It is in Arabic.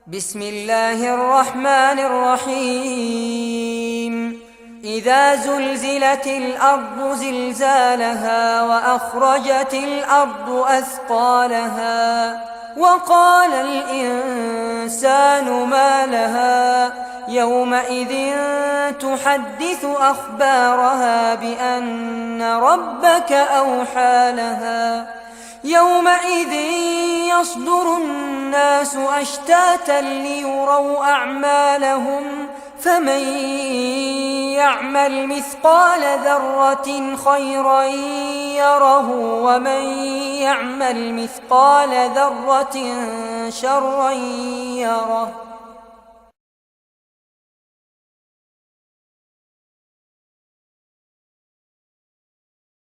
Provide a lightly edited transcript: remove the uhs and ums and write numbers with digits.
بسم الله الرحمن الرحيم إذا زلزلت الأرض زلزالها وأخرجت الأرض أثقالها وقال الإنسان ما لها يومئذ تحدث أخبارها بأن ربك أوحى لها يومئذ يصدر الناس أشتاتا ليروا أعمالهم فمن يعمل مثقال ذرة خيرا يره ومن يعمل مثقال ذرة شرا يره.